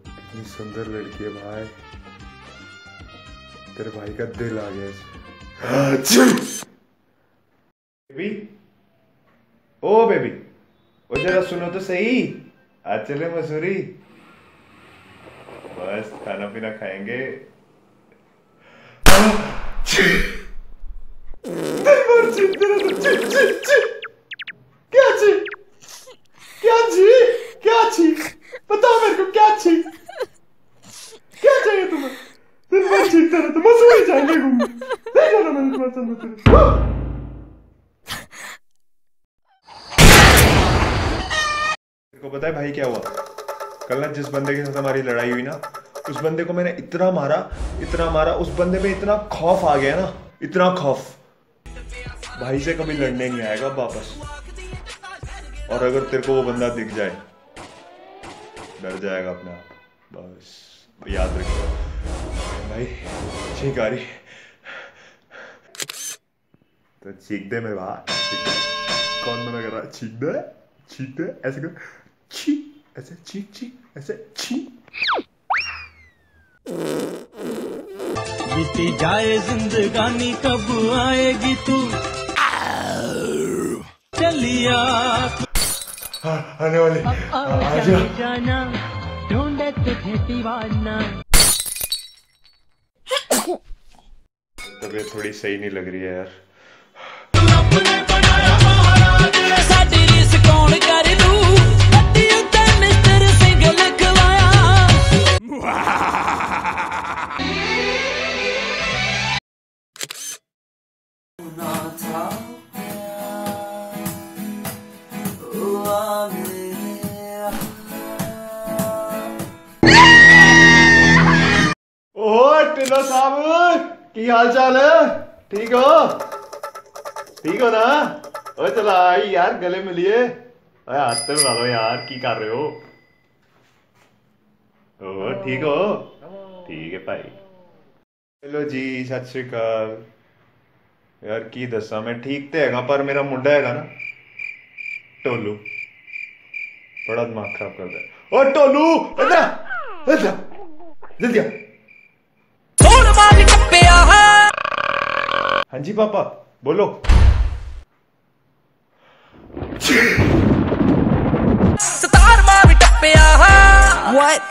कितनी सुंदर लड़की है भाई। तेरे भाई का दिल आ गया इसमें। बेबी, ओ बेबी, ओ जरा सुनो तो सही। आज चले मसूरी, बस खाना पीना खाएंगे। क्या ची? क्या ची? क्या ची? बताओ मेरे को क्या ची? क्या चाहिए तुम्हें? दिन भर चीखते रहते, मसूरी जाएंगे घूमने। ले जाना मैंने तुम्हारे साथ मसूरी। को पता है भाई क्या हुआ? कल ना जिस बंदे के साथ हमारी लड़ाई हुई ना, उस बंदे को मैंने इतना मारा, उस बंदे में इतना खौफ आ गया ना, इतना खौफ, भाई से कभी लड़ने नहीं आएगा वापस। और अगर तेरे को वो बंदा दिख जाए, डर जाएगा अपने आप। बस याद रखियो भाई। चीख आ रही तो चीख दे मेरे भाई। कौन मना कर रहा है? चीख दे, ऐसे कर, चीख, ऐसे चीख, ऐसे चीख। बीती जाए जिंदगानी, कब आएगी तू? चलिया आने वाले, आजा जाना, ढूंढे तुझे दीवाना। तबीयत थोड़ी सही नहीं लग रही है यार। टिल्लो साहब, की हाल चाल है? ठीक हो ना? ओ चलो आई यार, गले मिलिए। हाथ तो मिला दो यार, की कर रहे हो? ओ ठीक हो? ठीक है भाई। हेलो जी, सत श्री अकाल। यार की दसा, मैं ठीक तो हैगा, पर मेरा मुंडा हैगा ना टोलू, बड़ा दिमाग खराब करता है। ओ टोलू, जल्दी आ। हाँ जी पापा, बोलो। What?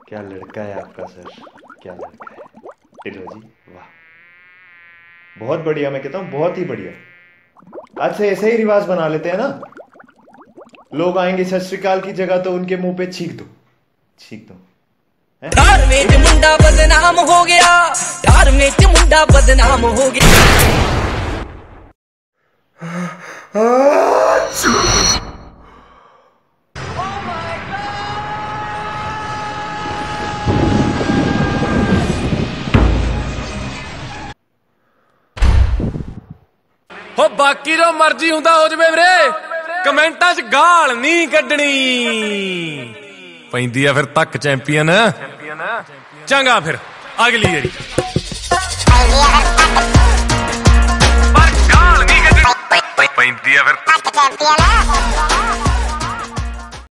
क्या लड़का है आपका सर, क्या लड़का है टिल्लो जी, वाह बहुत बढ़िया। मैं कहता हूँ बहुत ही बढ़िया। आज से ऐसे ही रिवाज बना लेते हैं ना, लोग आएंगे सत श्री अकाल की जगह तो उनके मुंह पे छींक दो। धार में मुंडा बदनाम हो गया, धार में मुंडा बदनाम हो गया। हो बाकी जो मर्जी हुंदा हो जवे वीरे, कमेंटां च गाल नहीं कड्डनी पैंदी आ फिर तक चैंपियन। चंगा फिर अगली जेरी।